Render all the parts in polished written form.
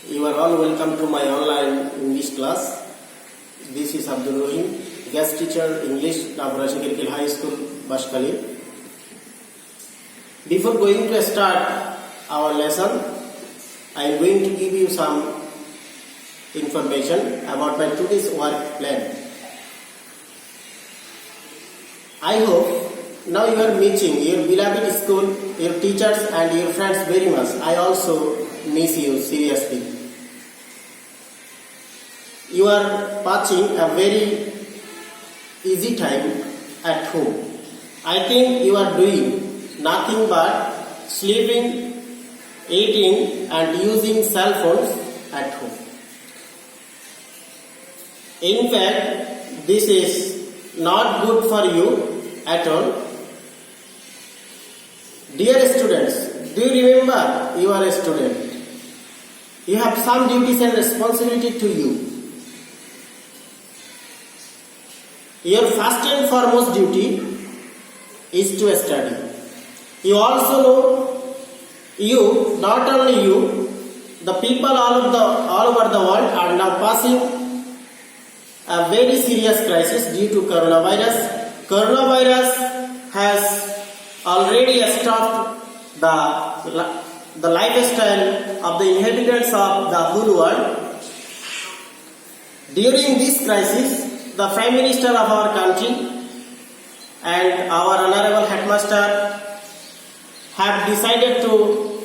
You are all welcome to my online English class. This is Abdul Rahim, guest teacher English, Navarasha Kirkil High School, Bashkali. Before going to start our lesson, I am going to give you some information about my today's work plan. I hope now you are missing your beloved school, your teachers and your friends very much. I also miss you seriously. You are passing a very easy time at home. I think you are doing nothing but sleeping, eating and using cell phones at home. In fact, this is not good for you at all. Dear students, do you remember you are a student? You have some duties and responsibility to you. Your first and foremost duty is to study. You also know, not only you, the people all over the world are now passing a very serious crisis due to coronavirus. Coronavirus has already stopped the lifestyle of the inhabitants of the whole world. During this crisis, the Prime Minister of our country and our Honorable Headmaster have decided to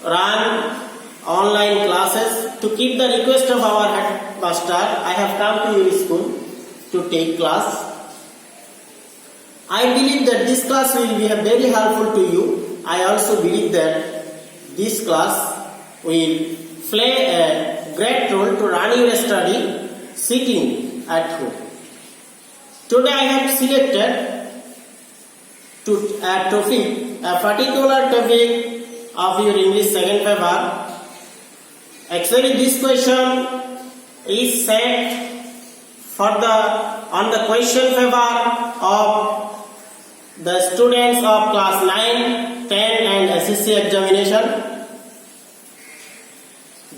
run online classes. To keep the request of our Headmaster, I have come to your school to take class. I believe that this class will be very helpful to you. I also believe that this class will play a great role to run your study sitting at home. Today I have selected a particular topic of your English second paper. Actually, this question is set on the question paper of the students of class 9, 10 and SSC examination.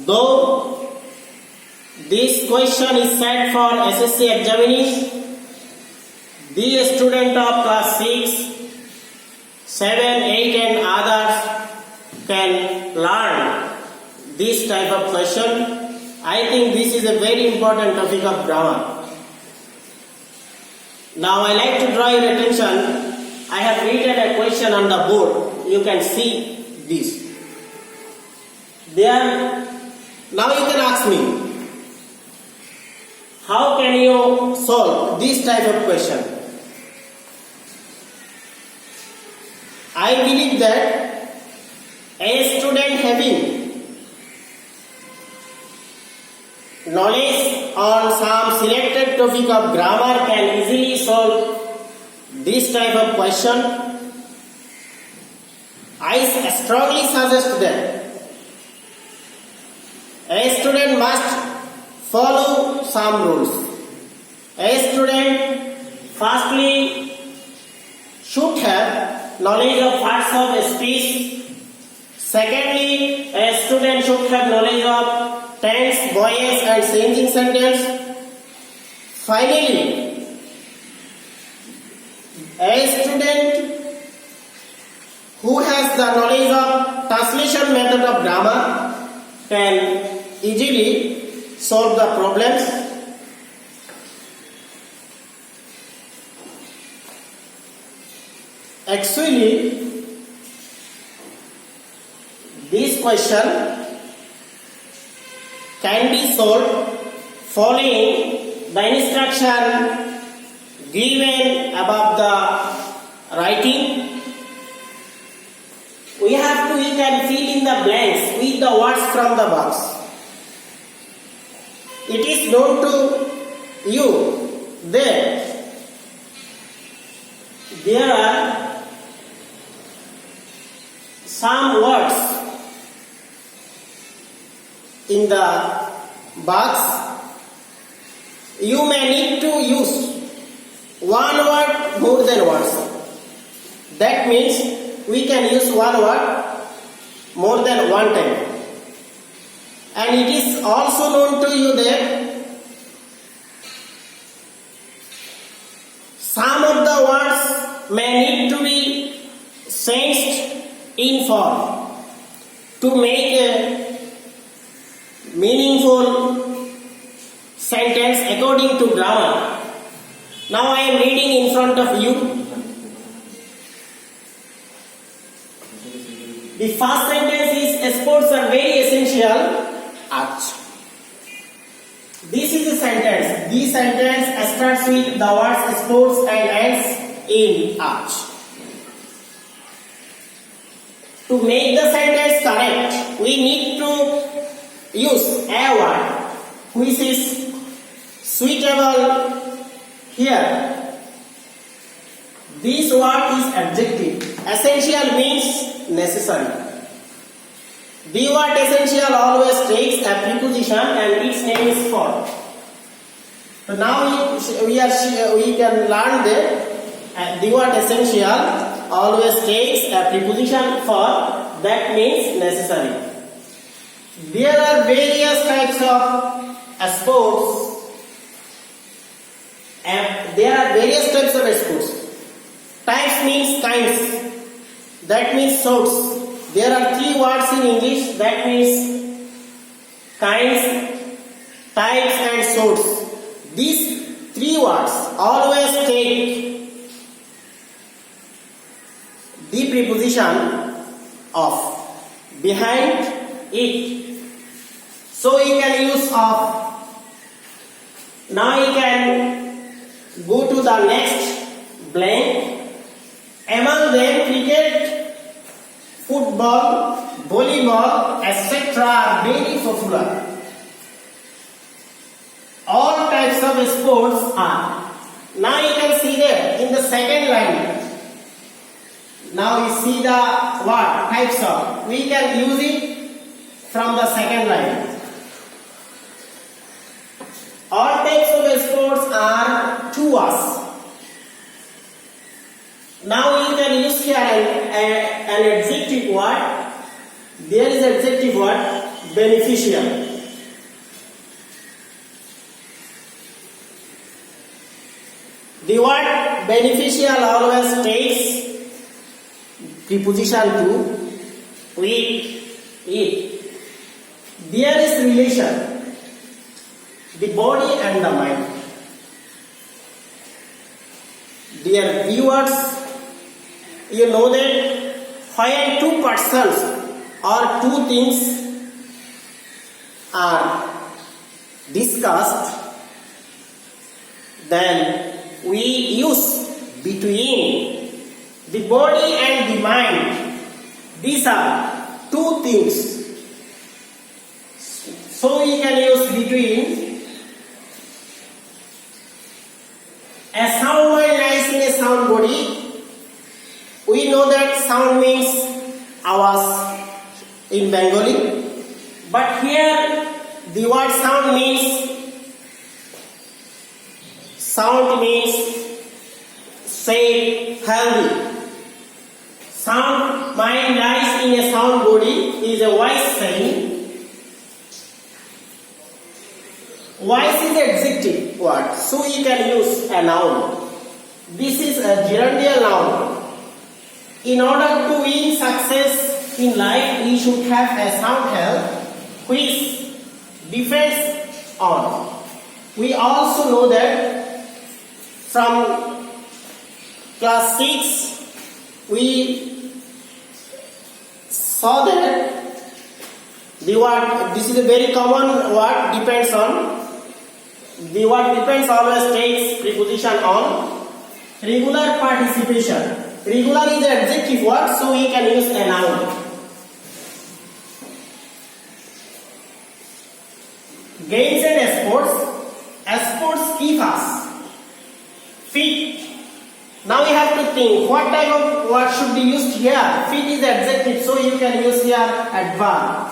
Though this question is set for SSC examination, the student of class 6, 7, 8 and others can learn this type of question. I think this is a very important topic of grammar. Now I like to draw your attention. I have written a question on the board. You can see this. There. Now you can ask me, how can you solve this type of question? I believe that a student having knowledge on some selected topic of grammar can easily solve this type of question. I strongly suggest that a student must follow some rules. A student firstly should have knowledge of parts of speech. Secondly, a student should have knowledge of tense, voice and changing sentence. Finally, a student who has the knowledge of translation method of grammar can easily solve the problems. Actually, this question can be solved following the instruction given above the writing. We can fill in the blanks with the words from the box. It is known to you that there are some words in the box. You may need to use one word more than once. That means we can use one word more than one time. and it is also known to you that some of the words may need to be changed in form to make a meaningful sentence according to grammar. Now I am reading in front of you. The first sentence is sports are very essential. Arch. This is the sentence. The sentence starts with the words sports and ends in arch. To make the sentence correct, we need to use a word which is suitable here. This word is adjective. Essential means necessary. The word essential always takes a preposition and its name is for. So now we can learn that the word essential always takes a preposition for, that means necessary. There are various types of sports. There are various types of sports. Types means kinds. That means sorts. There are 3 words in English, that means kinds, types and sorts. These 3 words always take the preposition of behind it. So you can use of. Now you can go to the next blank. Among them, cricket, football, volleyball, etc. are very popular. All types of sports are. Now you can see there in the second line. Now you see the word types of. We can use it from the second line. All types of sports are to us. Now you can use here an adjective word. There is adjective word beneficial. The word beneficial always takes preposition to with it. There is relation, the body and the mind. Dear viewers, you know that when 2 persons or 2 things are discussed, then we use between the body and the mind. These are 2 things. So we can use between. A sound mind lies in a sound body. We know that sound means awas in Bengali, but here the word sound means say healthy. Sound mind lies in a sound body is a wise saying. Wise is an adjective word, so you can use a noun. This is a gerundial noun. In order to win success in life, we should have a sound health which depends on. We also know that from class 6 we saw that the word, this is a very common word, depends on. The word depends always takes preposition on. Regular participation. Regular is an adjective word, so we can use a noun. Games and sports. Sports keep us fit. Now we have to think what type of word should be used here. Fit is adjective, so you can use here adverb.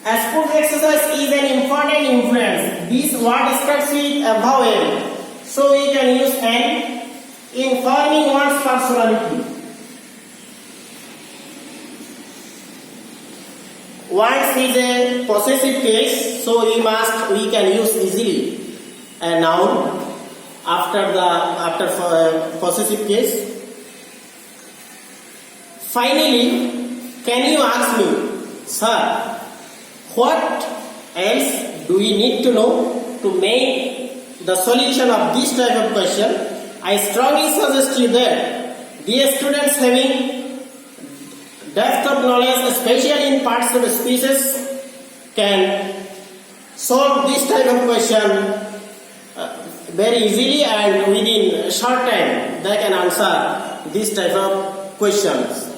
A sports exercise is an important influence. This word starts with a vowel, so we can use an in forming one's personality. wants is a possessive case, so we can use easily a noun after possessive case. Finally, can you ask me, sir, what else do we need to know to make the solution of this type of question? I strongly suggest you that dear students having depth of knowledge, especially in parts of species, can solve this type of question very easily, and within a short time they can answer this type of questions.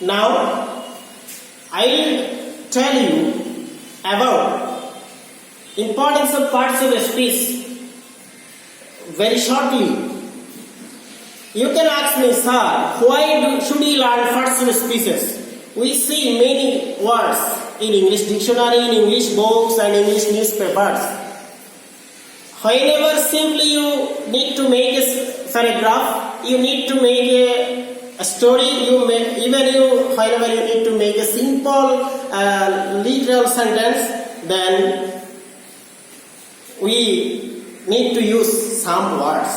Now I will tell you about importance of parts of speech very shortly. You can ask me, sir, why should we learn parts of species? We see many words in English dictionary, in English books and English newspapers. Whenever simply you need to make a paragraph, you need to make a story, whenever you need to make a simple literal sentence, then we need to use some words.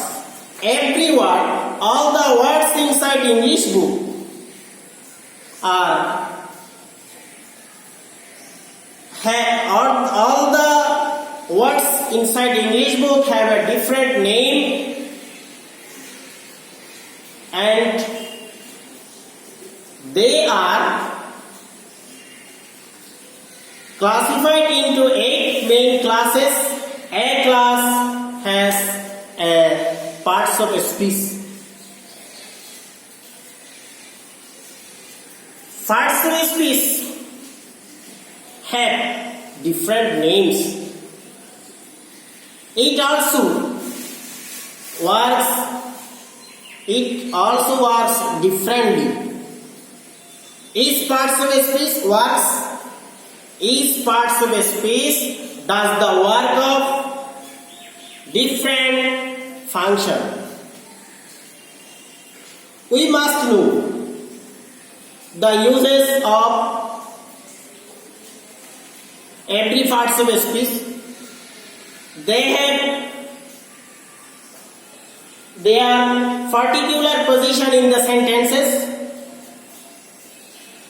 Every word, all the words inside English book all the words inside English book have a different name, and they are classified into 8 main classes. A class has parts of speech. Parts of speech have different names. It also works differently. Each parts of speech does the work of different function. We must know the uses of every parts of speech. They have their particular position in the sentences.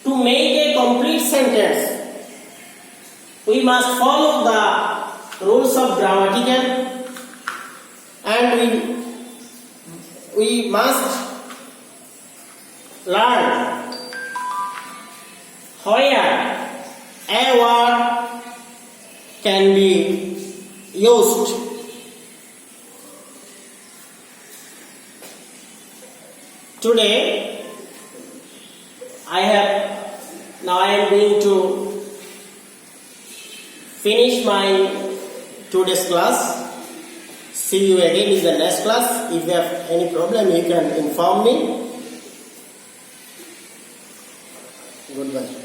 To make a complete sentence, we must follow the rules of grammatical, and we must learn where a word can be used. Today I am going to finish my today's class. See you again in the next class. If you have any problem, you can inform me. Goodbye.